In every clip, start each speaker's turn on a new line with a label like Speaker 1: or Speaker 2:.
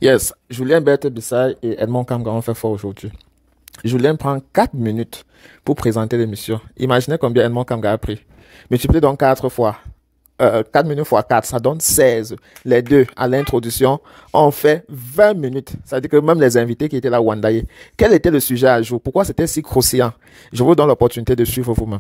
Speaker 1: Yes, Julien Berthe Bissay et Edmond Kamga ont fait fort aujourd'hui. Julien prend 4 minutes pour présenter l'émission. Imaginez combien Edmond Kamga a pris. Multipliez donc 4 fois. 4 minutes fois 4, ça donne 16. Les deux, à l'introduction, ont fait 20 minutes. Ça veut dire que même les invités qui étaient là, Wandaye. Quel était le sujet à jour? Pourquoi c'était si croustillant? Je vous donne l'opportunité de suivre vous-même.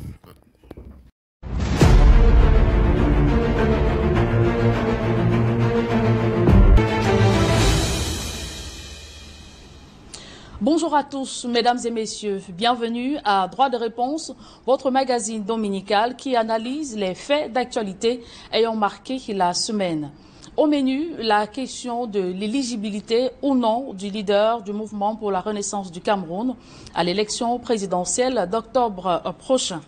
Speaker 2: Bonjour à tous, mesdames et messieurs. Bienvenue à Droit de réponse, votre magazine dominical qui analyse les faits d'actualité ayant marqué la semaine. Au menu, la question de l'éligibilité ou non du leader du mouvement pour la renaissance du Cameroun à l'élection présidentielle d'octobre prochain.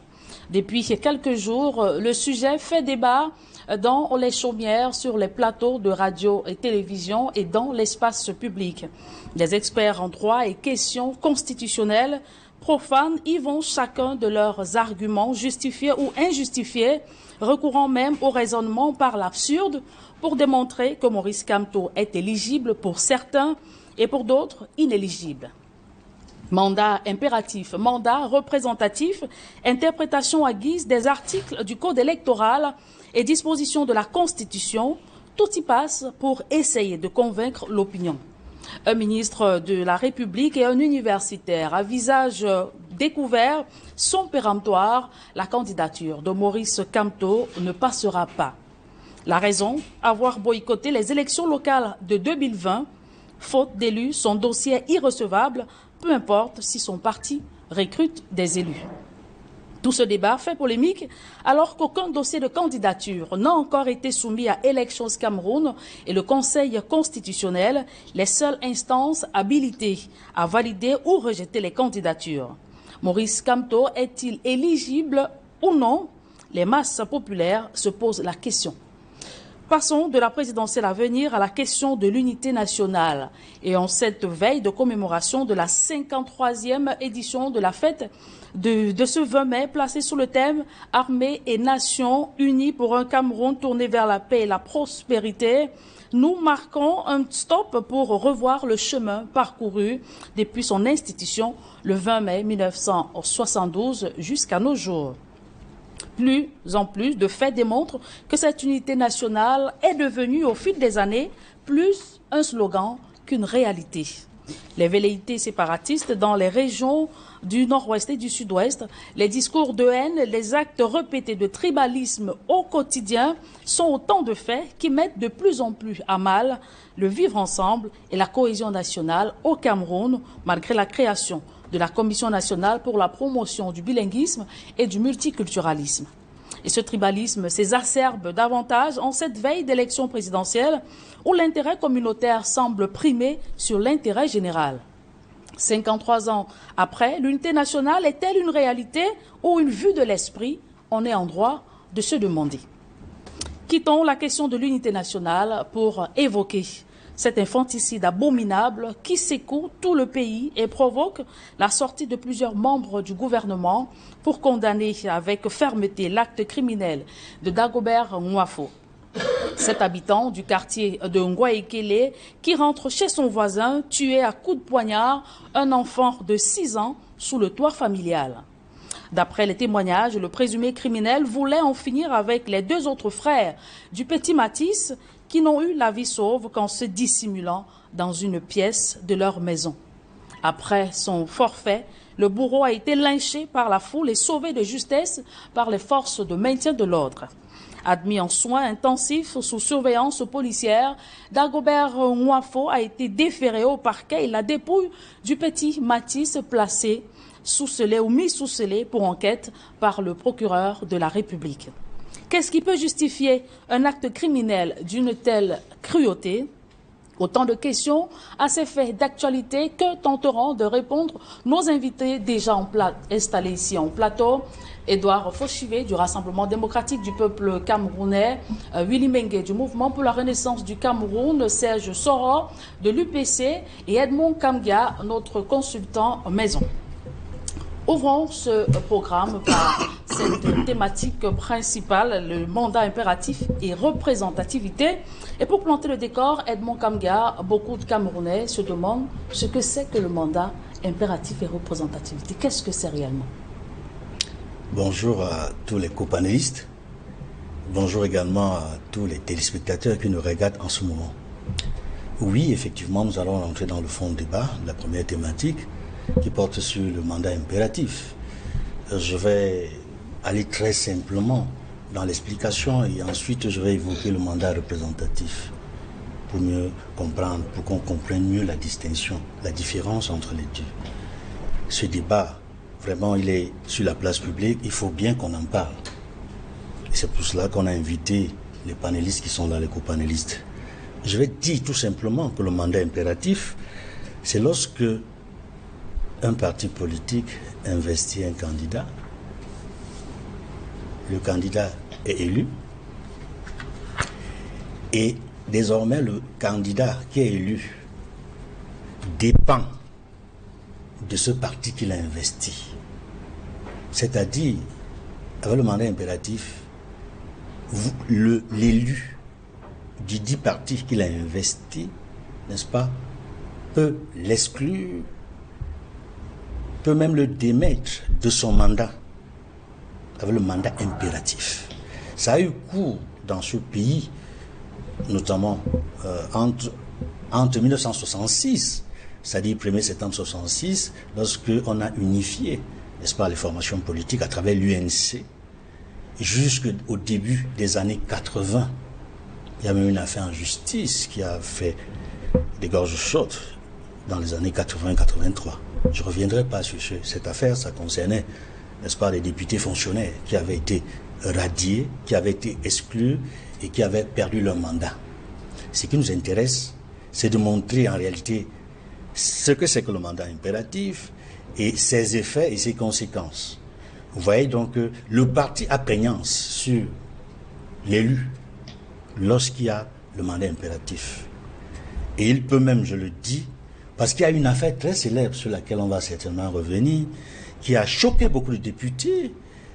Speaker 2: Depuis quelques jours, le sujet fait débat dans les chaumières, sur les plateaux de radio et télévision et dans l'espace public. Les experts en droit et questions constitutionnelles profanes y vont chacun de leurs arguments justifiés ou injustifiés, recourant même au raisonnement par l'absurde pour démontrer que Maurice Kamto est éligible pour certains et pour d'autres inéligible. Mandat impératif, mandat représentatif, interprétation à guise des articles du Code électoral et dispositions de la Constitution, tout y passe pour essayer de convaincre l'opinion. Un ministre de la République et un universitaire à visage découvert sont péremptoires. La candidature de Maurice Kamto ne passera pas. La raison, avoir boycotté les élections locales de 2020, faute d'élus, son dossier est irrecevable, peu importe si son parti recrute des élus. Tout ce débat fait polémique alors qu'aucun dossier de candidature n'a encore été soumis à Elections Cameroun et le Conseil constitutionnel, les seules instances habilitées à valider ou rejeter les candidatures. Maurice Kamto est-il éligible ou non? Les masses populaires se posent la question. Passons de la présidentielle à venir à la question de l'unité nationale. Et en cette veille de commémoration de la 53e édition de la fête de ce 20 mai, placée sous le thème « Armée et Nations unies pour un Cameroun tourné vers la paix et la prospérité », nous marquons un stop pour revoir le chemin parcouru depuis son institution le 20 mai 1972 jusqu'à nos jours. Plus en plus de faits démontrent que cette unité nationale est devenue au fil des années plus un slogan qu'une réalité. Les velléités séparatistes dans les régions du nord-ouest et du sud-ouest, les discours de haine, les actes répétés de tribalisme au quotidien sont autant de faits qui mettent de plus en plus à mal le vivre ensemble et la cohésion nationale au Cameroun, malgré la création de la Commission nationale pour la promotion du bilinguisme et du multiculturalisme. Et ce tribalisme s'exacerbe davantage en cette veille d'élection présidentielle où l'intérêt communautaire semble primer sur l'intérêt général. 53 ans après, l'unité nationale est-elle une réalité ou une vue de l'esprit? On est en droit de se demander. Quittons la question de l'unité nationale pour évoquer cet infanticide abominable qui secoue tout le pays et provoque la sortie de plusieurs membres du gouvernement pour condamner avec fermeté l'acte criminel de Dagobert Nwafo. Cet habitant du quartier de Ngwaekele qui rentre chez son voisin tué à coups de poignard un enfant de 6 ans sous le toit familial. D'après les témoignages, le présumé criminel voulait en finir avec les 2 autres frères du petit Matisse qui n'ont eu la vie sauve qu'en se dissimulant dans une pièce de leur maison. Après son forfait, le bourreau a été lynché par la foule et sauvé de justesse par les forces de maintien de l'ordre. Admis en soins intensifs sous surveillance policière, Dagobert Nwafo a été déféré au parquet et la dépouille du petit Matisse placée sous scellé ou mis sous scellé pour enquête par le procureur de la République. Qu'est-ce qui peut justifier un acte criminel d'une telle cruauté? Autant de questions à ces faits d'actualité que tenteront de répondre nos invités déjà installés ici en plateau. Édouard Fauchivé du Rassemblement démocratique du peuple camerounais, Willy Mengue du Mouvement pour la Renaissance du Cameroun, Serge Soro de l'UPC et Edmond Kamga, notre consultant maison. Ouvrons ce programme par cette thématique principale, le mandat impératif et représentativité. Et pour planter le décor, Edmond Kamga, beaucoup de Camerounais se demandent ce que c'est que le mandat impératif et représentativité. Qu'est-ce que c'est réellement?
Speaker 3: Bonjour à tous les co-panélistes. Bonjour également à tous les téléspectateurs qui nous regardent en ce moment. Oui, effectivement, nous allons rentrer dans le fond du débat, la première thématique, qui porte sur le mandat impératif. Je vais aller très simplement dans l'explication et ensuite je vais évoquer le mandat représentatif pour mieux comprendre, pour qu'on comprenne mieux la distinction, la différence entre les deux. Ce débat, vraiment, il est sur la place publique, il faut bien qu'on en parle. Et c'est pour cela qu'on a invité les panélistes qui sont là, les co-panélistes. Je vais dire tout simplement que le mandat impératif, c'est lorsque un parti politique investit un candidat, le candidat est élu, et désormais le candidat qui est élu dépend de ce parti qu'il a investi. C'est-à-dire, avec le mandat impératif, l'élu du dit parti qu'il a investi, n'est-ce pas, peut l'exclure, peut même le démettre de son mandat, avec le mandat impératif. Ça a eu cours dans ce pays, notamment entre 1966, c'est-à-dire 1er septembre 1966, lorsque on a unifié, n'est-ce pas, les formations politiques à travers l'UNC, jusqu'au début des années 80. Il y a même une affaire en justice qui a fait des gorges chaudes dans les années 80-83. Je ne reviendrai pas sur cette affaire, ça concernait, n'est-ce pas, les députés fonctionnaires qui avaient été radiés, qui avaient été exclus et qui avaient perdu leur mandat. Ce qui nous intéresse, c'est de montrer en réalité ce que c'est que le mandat impératif et ses effets et ses conséquences. Vous voyez donc que le parti a prégnance sur l'élu lorsqu'il y a le mandat impératif. Et il peut même, je le dis, parce qu'il y a une affaire très célèbre sur laquelle on va certainement revenir, qui a choqué beaucoup de députés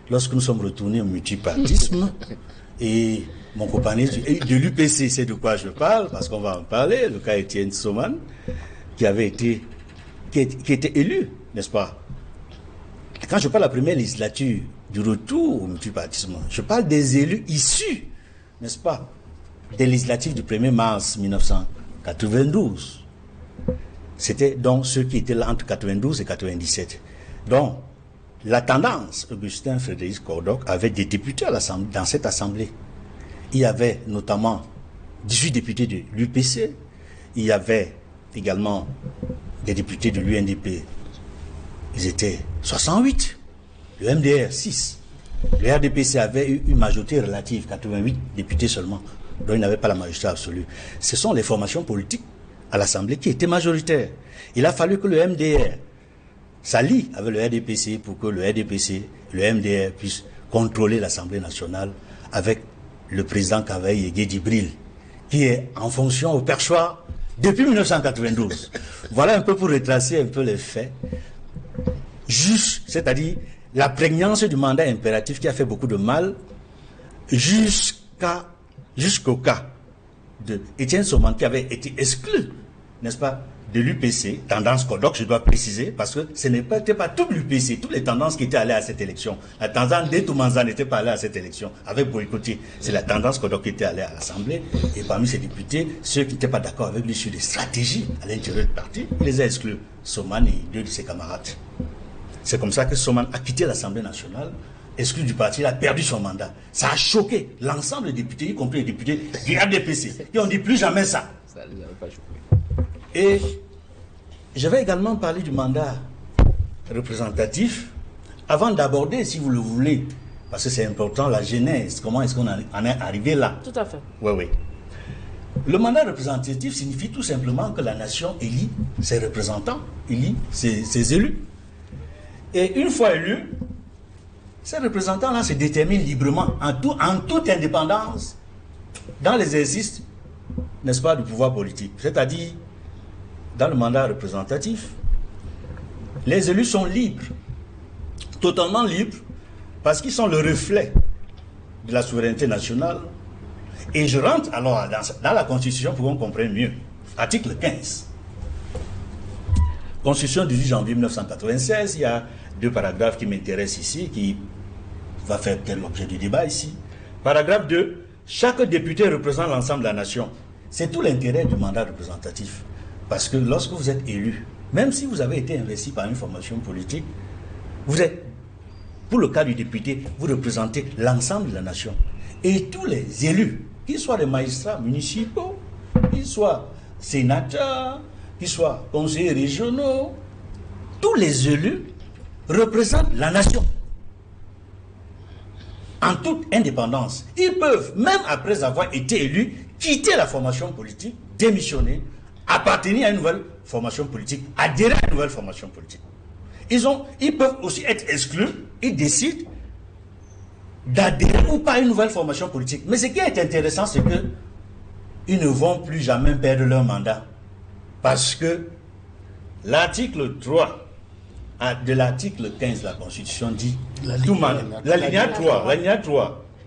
Speaker 3: lorsque nous sommes retournés au multipartisme. Et mon compagnon de l'UPC sait de quoi je parle, parce qu'on va en parler, le cas Étienne Soman, qui était élu, n'est-ce pas? Quand je parle de la première législature du retour au multipartisme, je parle des élus issus, n'est-ce pas, des législatives du 1er mars 1992. C'était donc ceux qui étaient là entre 92 et 97. Donc, la tendance, Augustin Frédéric Cordoc avait des députés dans cette assemblée. Il y avait notamment 18 députés de l'UPC, il y avait également des députés de l'UNDP. Ils étaient 68, le MDR 6. Le RDPC avait eu une majorité relative, 88 députés seulement, donc il n'avait pas la majorité absolue. Ce sont les formations politiques à l'Assemblée qui étaient majoritaires. Il a fallu que le MDR s'allie avec le RDPC pour que le RDPC, le MDR puissent contrôler l'Assemblée nationale avec le président Cavaille Guédibril, qui est en fonction au perchoir depuis 1992. Voilà un peu pour retracer un peu les faits. Juste, c'est-à-dire la prégnance du mandat impératif qui a fait beaucoup de mal jusqu'au cas de Étienne Soman qui avait été exclu, n'est-ce pas, de l'UPC, tendance Kodok, je dois préciser, parce que ce n'était pas tout l'UPC, toutes les tendances qui étaient allées à cette élection. La tendance d'Etoumanza n'était pas allée à cette élection, avec boycotté. C'est la tendance Kodok qui était allée à l'Assemblée, et parmi ces députés, ceux qui n'étaient pas d'accord avec lui sur les stratégies à l'intérieur du parti, il les a exclus, Soman et 2 de ses camarades. C'est comme ça que Soman a quitté l'Assemblée nationale, exclu du parti, il a perdu son mandat. Ça a choqué l'ensemble des députés, y compris les députés du RDPC, qui ont dit plus jamais ça. Ça les avait pas choqués. Et je vais également parler du mandat représentatif, avant d'aborder, si vous le voulez, parce que c'est important, la genèse, comment est-ce qu'on en est arrivé là.
Speaker 2: Tout à fait.
Speaker 3: Oui, oui. Le mandat représentatif signifie tout simplement que la nation élit ses représentants, élit ses élus. Et une fois élus, ces représentants-là se déterminent librement, en toute indépendance, dans l'exercice, n'est-ce pas, du pouvoir politique. C'est-à-dire, dans le mandat représentatif, les élus sont libres, totalement libres, parce qu'ils sont le reflet de la souveraineté nationale. Et je rentre alors dans la Constitution pour qu'on comprenne mieux. Article 15. Constitution du 10 janvier 1996, il y a 2 paragraphes qui m'intéressent ici, qui va faire peut-être l'objet du débat ici. Paragraphe 2. Chaque député représente l'ensemble de la nation. C'est tout l'intérêt du mandat représentatif. Parce que lorsque vous êtes élu, même si vous avez été investi par une formation politique, vous êtes, pour le cas du député, vous représentez l'ensemble de la nation. Et tous les élus, qu'ils soient des magistrats municipaux, qu'ils soient sénateurs, qu'ils soient conseillers régionaux, tous les élus représentent la nation. En toute indépendance. Ils peuvent, même après avoir été élus, quitter la formation politique, démissionner, appartenir à une nouvelle formation politique, adhérer à une nouvelle formation politique. Ils peuvent aussi être exclus, ils décident d'adhérer ou pas à une nouvelle formation politique. Mais ce qui est intéressant, c'est que ils ne vont plus jamais perdre leur mandat. Parce que l'article 3 de l'article 15 de la Constitution dit, l'alinéa 3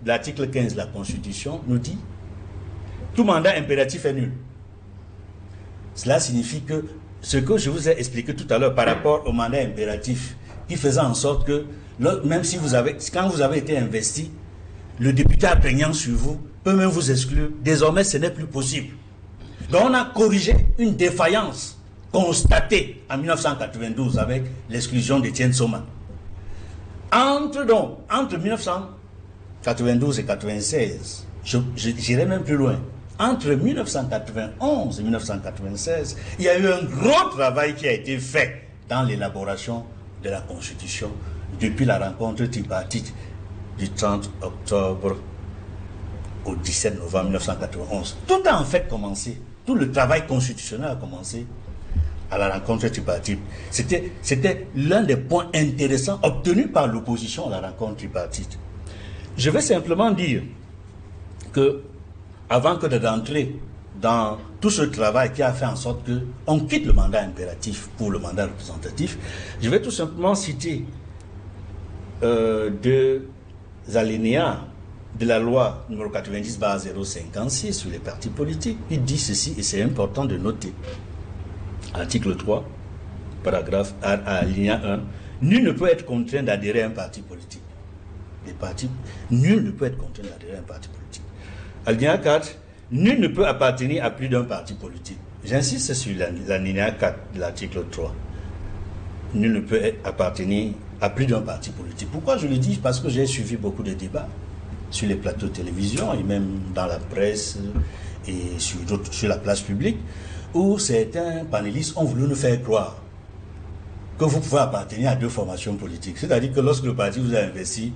Speaker 3: de l'article 15 de la Constitution nous dit, tout mandat impératif est nul. Cela signifie que ce que je vous ai expliqué tout à l'heure par rapport au mandat impératif, qui faisait en sorte que, même si quand vous avez été investi, le député imprégnant sur vous peut même vous exclure. Désormais, ce n'est plus possible. Donc, on a corrigé une défaillance constatée en 1992 avec l'exclusion d'Étienne Soma. Entre 1992 et 1996, j'irai même plus loin. Entre 1991 et 1996, il y a eu un gros travail qui a été fait dans l'élaboration de la Constitution depuis la rencontre tripartite du 30 octobre au 17 novembre 1991. Tout a en fait commencé, tout le travail constitutionnel a commencé à la rencontre tripartite. C'était l'un des points intéressants obtenus par l'opposition à la rencontre tripartite. Je vais simplement dire que avant que d'entrer dans tout ce travail qui a fait en sorte qu'on quitte le mandat impératif pour le mandat représentatif, je vais tout simplement citer 2 alinéas de la loi numéro 90/056 sur les partis politiques. Il dit ceci, et c'est important de noter. Article 3, paragraphe alinéa 1. Nul ne peut être contraint d'adhérer à un parti politique. Nul ne peut être contraint d'adhérer à un parti politique. Alinéa 4, nul ne peut appartenir à plus d'un parti politique. J'insiste sur l'alinéa 4 de l'article 3. Nul ne peut appartenir à plus d'un parti politique. Pourquoi je le dis? Parce que j'ai suivi beaucoup de débats sur les plateaux de télévision et même dans la presse et sur la place publique, où certains panélistes ont voulu nous faire croire que vous pouvez appartenir à 2 formations politiques. C'est-à-dire que lorsque le parti vous a investi,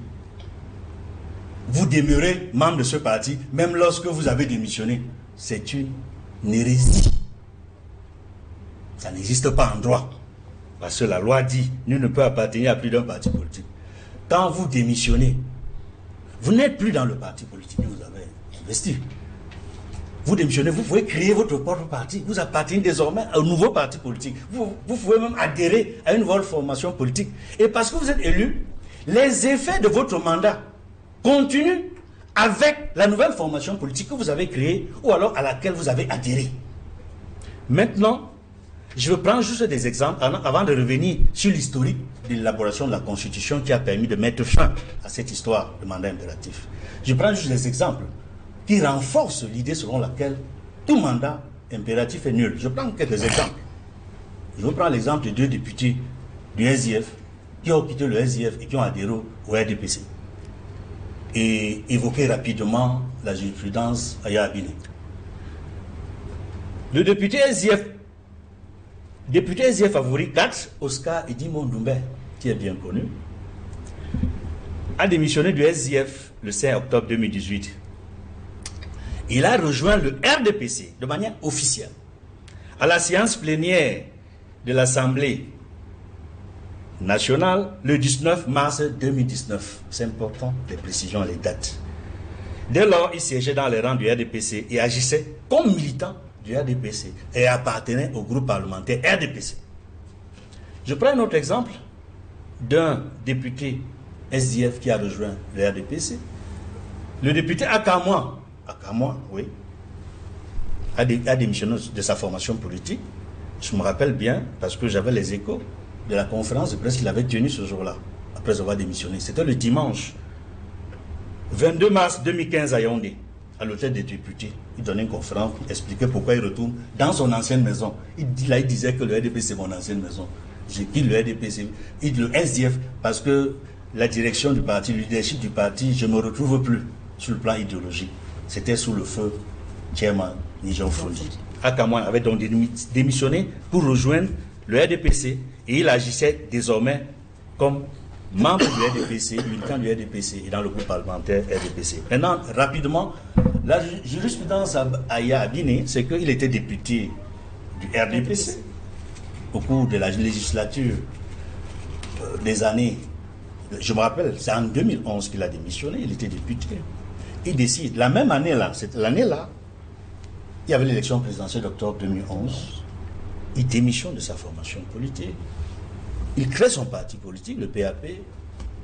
Speaker 3: vous demeurez membre de ce parti, même lorsque vous avez démissionné. C'est une hérésie. Ça n'existe pas en droit. Parce que la loi dit, nul ne peut appartenir à plus d'un parti politique. Quand vous démissionnez, vous n'êtes plus dans le parti politique que vous avez investi. Vous démissionnez, vous pouvez créer votre propre parti. Vous appartenez désormais à un nouveau parti politique. Vous pouvez même adhérer à une nouvelle formation politique. Et parce que vous êtes élu, les effets de votre mandat continue avec la nouvelle formation politique que vous avez créée ou alors à laquelle vous avez adhéré. Maintenant, je vais prendre juste des exemples avant de revenir sur l'historique de l'élaboration de la Constitution qui a permis de mettre fin à cette histoire de mandat impératif. Je prends juste des exemples qui renforcent l'idée selon laquelle tout mandat impératif est nul. Je prends quelques exemples. Je prends l'exemple de 2 députés du SIF qui ont quitté le SIF et qui ont adhéré au RDPC. Et évoquer rapidement la jurisprudence Aya Abine. Le député SIF favori 4, Oscar Edimon Doumbé, qui est bien connu, a démissionné du SIF le 5 octobre 2018. Il a rejoint le RDPC de manière officielle à la séance plénière de l'Assemblée nationale le 19 mars 2019. C'est important, les précisions et les dates. Dès lors, il siégeait dans les rangs du RDPC et agissait comme militant du RDPC et appartenait au groupe parlementaire RDPC. Je prends un autre exemple d'un député SDF qui a rejoint le RDPC. Le député Akamwa, oui, a démissionné de sa formation politique. Je me rappelle bien, parce que j'avais les échos de la conférence de presse qu'il avait tenue ce jour-là, après avoir démissionné. C'était le dimanche 22 mars 2015 à Yaoundé, à l'hôtel des députés. Il donnait une conférence, il expliquait pourquoi il retourne dans son ancienne maison. Il disait que le RDP c'est mon ancienne maison. J'ai quitté le RDP, le SDF, parce que la direction du parti, le leadership du parti, je ne me retrouve plus sur le plan idéologique. C'était sous le feu Chairman Nijon Fondi. Akamwa avait donc démissionné pour rejoindre le RDPC et il agissait désormais comme membre du RDPC, militant du RDPC et dans le groupe parlementaire RDPC. Maintenant, rapidement, la jurisprudence à Aya Abine, c'est qu'il était député du RDPC au cours de la législature des années. Je me rappelle, c'est en 2011 qu'il a démissionné, il était député. Il décide, la même année-là, l'année-là, il y avait l'élection présidentielle d'octobre 2011. Il démissionne de sa formation politique. Il crée son parti politique, le PAP.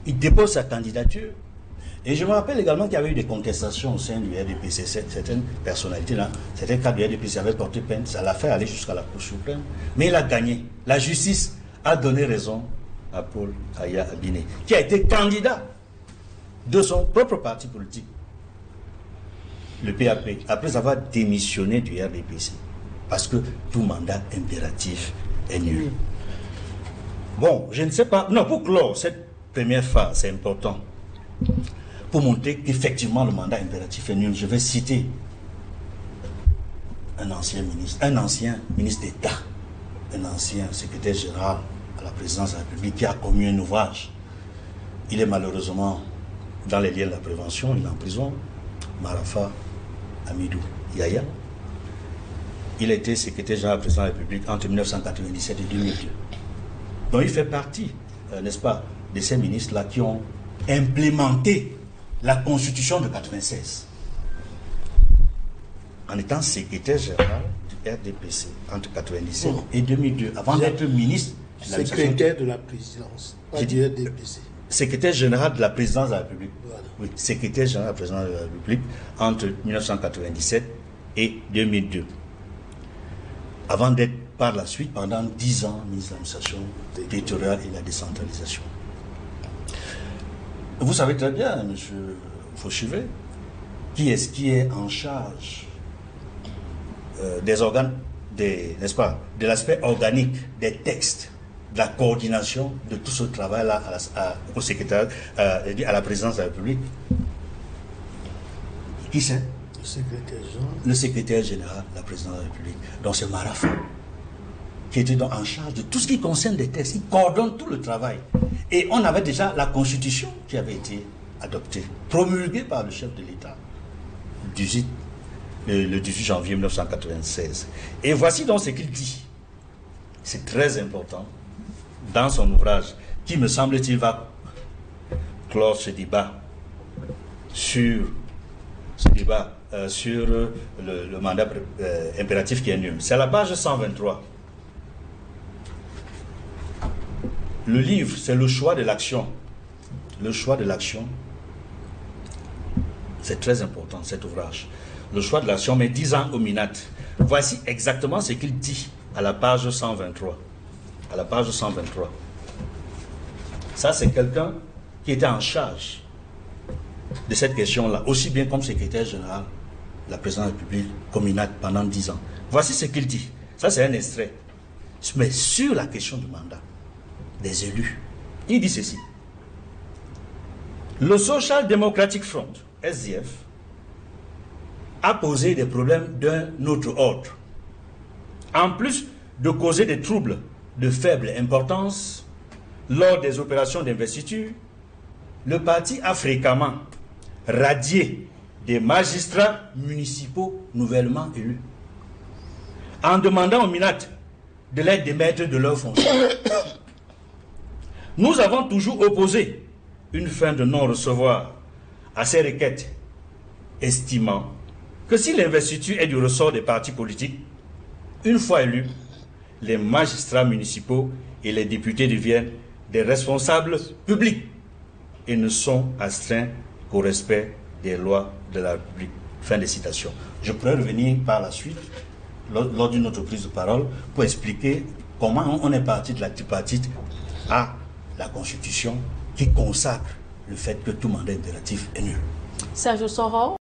Speaker 3: Il dépose sa candidature. Et je me rappelle également qu'il y avait eu des contestations au sein du RDPC. Certaines personnalités-là, certains cadres du RDPC avaient porté plainte. Ça l'a fait aller jusqu'à la Cour suprême. Mais il a gagné. La justice a donné raison à Paul Aya Abine, qui a été candidat de son propre parti politique, le PAP, après avoir démissionné du RDPC, parce que tout mandat impératif est nul. Bon, je ne sais pas, non, pour clore cette première phase, c'est important, pour montrer qu'effectivement le mandat impératif est nul, je vais citer un ancien ministre d'État, un ancien secrétaire général à la présidence de la République qui a commis un ouvrage. Il est malheureusement dans les liens de la prévention, il est en prison, Marafa Amidou Yaya. Il a été secrétaire général à la présidence de la République entre 1997 et 2002. Donc il fait partie, n'est-ce pas, de ces ministres-là qui ont implémenté la Constitution de 1996 en étant secrétaire général du RDPC entre 1997 et 2002, avant d'être ministre de la
Speaker 4: secrétaire de la présidence, pas du RDPC.
Speaker 3: Secrétaire général de la présidence de la République.
Speaker 4: Voilà.
Speaker 3: Oui, secrétaire général de la présidence de la République entre 1997 et 2002. Avant d'être par la suite, pendant 10 ans, ministre de l'administration territoriale et la décentralisation. Vous savez très bien, M. Fauchivet, qui est-ce qui est en charge des organes, n'est-ce pas, de l'aspect organique des textes, de la coordination de tout ce travail-là au secrétaire, à la présidence de la République. Qui c'est?
Speaker 4: Le secrétaire général.
Speaker 3: Le secrétaire général de la présidence de la République. Donc c'est Marafa, qui était donc en charge de tout ce qui concerne des textes. Il coordonne tout le travail. Et on avait déjà la Constitution qui avait été adoptée, promulguée par le chef de l'État le 18 janvier 1996. Et voici donc ce qu'il dit. C'est très important dans son ouvrage, qui me semble-t-il va clore ce débat sur le mandat impératif qui est nul. C'est à la page 123. Le livre, c'est le choix de l'action. Le choix de l'action, c'est très important, cet ouvrage. Le choix de l'action, mais 10 ans au Minat. Voici exactement ce qu'il dit à la page 123. À la page 123. Ça, c'est quelqu'un qui était en charge de cette question-là, aussi bien comme secrétaire général de la présidence de la République, comme Minat, pendant 10 ans. Voici ce qu'il dit. Ça, c'est un extrait. Mais sur la question du mandat des élus, il dit ceci. Le Social Democratic Front, SDF, a posé des problèmes d'un autre ordre. En plus de causer des troubles de faible importance lors des opérations d'investiture, le parti a fréquemment radié des magistrats municipaux nouvellement élus, en demandant aux Minat de les démettre de leurs fonctions. Nous avons toujours opposé une fin de non-recevoir à ces requêtes, estimant que si l'investiture est du ressort des partis politiques, une fois élus, les magistrats municipaux et les députés deviennent des responsables publics et ne sont astreints qu'au respect des lois de la République. Fin de citation. Je pourrais revenir par la suite, lors d'une autre prise de parole, pour expliquer comment on est parti de la tripartite à la Constitution qui consacre le fait que tout mandat impératif est nul.
Speaker 2: Serge Soro.